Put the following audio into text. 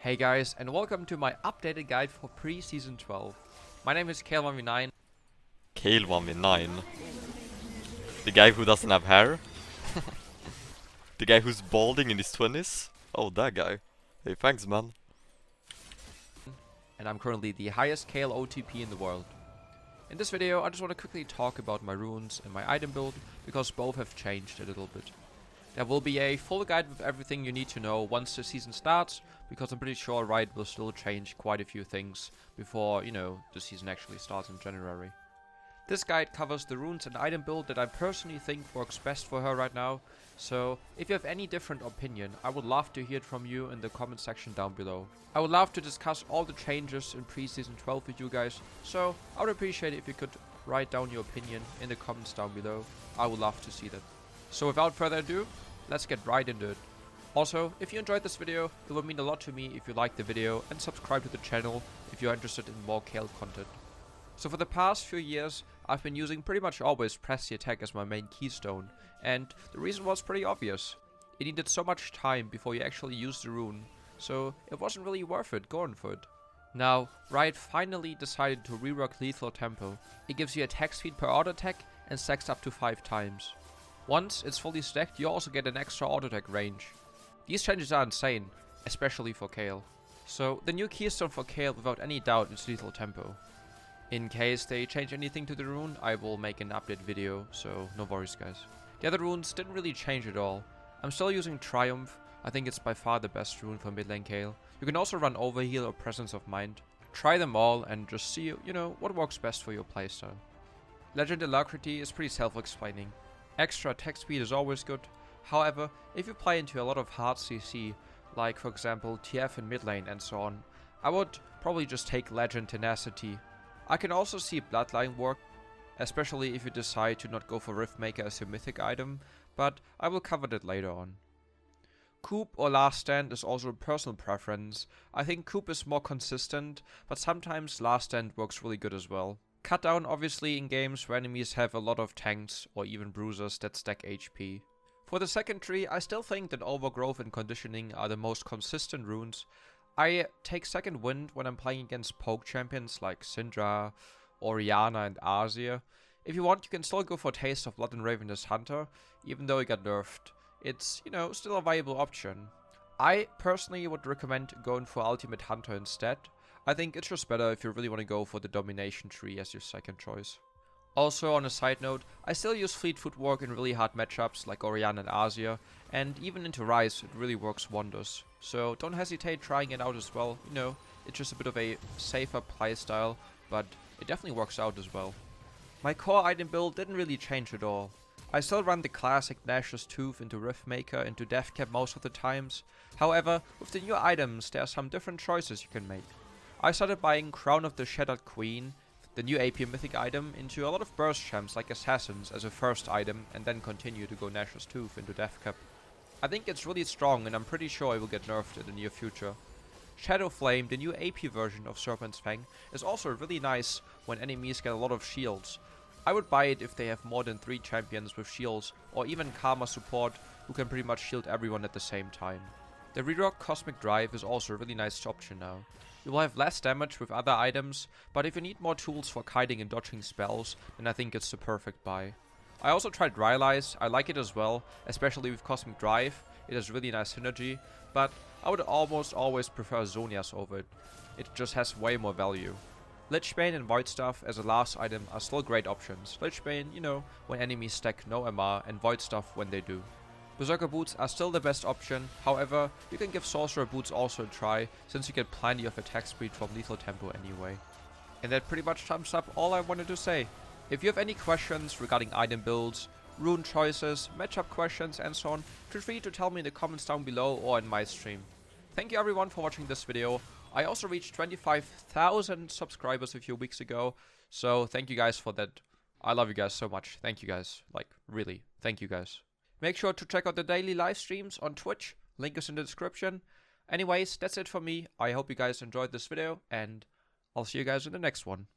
Hey guys, and welcome to my updated guide for Preseason 12. My name is Kayle 1v9. Kayle 1v9. The guy who doesn't have hair? The guy who's balding in his 20s? Oh, that guy. Hey, thanks, man. And I'm currently the highest Kayle OTP in the world. In this video, I just want to quickly talk about my runes and my item build, because both have changed a little bit. There will be a full guide with everything you need to know once the season starts, because I'm pretty sure Riot will still change quite a few things before, the season actually starts in January. This guide covers the runes and item build that I personally think works best for her right now, so if you have any different opinion, I would love to hear it from you in the comment section down below. I would love to discuss all the changes in Preseason 12 with you guys, so I would appreciate it if you could write down your opinion in the comments down below. I would love to see that. So without further ado, let's get right into it. Also, if you enjoyed this video, it would mean a lot to me if you liked the video and subscribe to the channel if you're interested in more Kayle content. So for the past few years, I've been using pretty much always Press the Attack as my main keystone, and the reason was pretty obvious. It needed so much time before you actually used the rune, so it wasn't really worth it going for it. Now, Riot finally decided to rework Lethal Tempo. It gives you attack speed per auto attack and stacks up to 5 times. Once it's fully stacked, you also get an extra auto attack range. These changes are insane, especially for Kayle. So the new keystone for Kayle without any doubt is Lethal Tempo. In case they change anything to the rune, I will make an update video, so no worries guys. The other runes didn't really change at all. I'm still using Triumph. I think it's by far the best rune for mid lane Kayle. You can also run Overheal or Presence of Mind. Try them all and just see, what works best for your playstyle. Legend Alacrity is pretty self-explaining. Extra attack speed is always good. However, if you play into a lot of hard CC, like for example TF in mid lane and so on, I would probably just take Legend Tenacity. I can also see Bloodline work, especially if you decide to not go for Riftmaker as your mythic item, but I will cover that later on. Coop or Last Stand is also a personal preference. I think Coop is more consistent, but sometimes Last Stand works really good as well. Cut down obviously in games where enemies have a lot of tanks or even bruisers that stack HP. For the second tree, I still think that Overgrowth and Conditioning are the most consistent runes. I take Second Wind when I'm playing against poke champions like Syndra, Orianna and Azir. If you want, you can still go for Taste of Blood and Ravenous Hunter, even though it got nerfed. It's, still a viable option. I personally would recommend going for Ultimate Hunter instead. I think it's just better if you really want to go for the Domination tree as your second choice. Also, on a side note, I still use Fleet Footwork in really hard matchups like Orianna and Azir, and even into Rise it really works wonders. So don't hesitate trying it out as well. It's just a bit of a safer playstyle, but it definitely works out as well. My core item build didn't really change at all. I still run the classic Nash's Tooth into Riftmaker into Deathcap most of the times. However, with the new items there are some different choices you can make. I started buying Crown of the Shattered Queen, the new AP mythic item, into a lot of burst champs like Assassins as a first item, and then continue to go Nash's Tooth into Deathcap. I think it's really strong and I'm pretty sure it will get nerfed in the near future. Shadow Flame, the new AP version of Serpent's Fang, is also really nice when enemies get a lot of shields. I would buy it if they have more than 3 champions with shields, or even Karma support who can pretty much shield everyone at the same time. The rerock Cosmic Drive is also a really nice option now. You will have less damage with other items, but if you need more tools for kiting and dodging spells, then I think it's the perfect buy. I also tried Rylai's. I like it as well, especially with Cosmic Drive. It has really nice synergy, but I would almost always prefer Zhonya's over it. It just has way more value. Lichbane and Void Staff as a last item are still great options. Lichbane, when enemies stack no MR, and Void Staff when they do. Berserker Boots are still the best option, however, you can give Sorcerer Boots also a try, since you get plenty of attack speed from Lethal Tempo anyway. And that pretty much sums up all I wanted to say. If you have any questions regarding item builds, rune choices, matchup questions and so on, feel free to tell me in the comments down below or in my stream. Thank you everyone for watching this video. I also reached 25,000 subscribers a few weeks ago, so thank you guys for that. I love you guys so much. Thank you guys. Like, really. Thank you guys. Make sure to check out the daily live streams on Twitch. Link is in the description. Anyways, that's it for me. I hope you guys enjoyed this video, and I'll see you guys in the next one.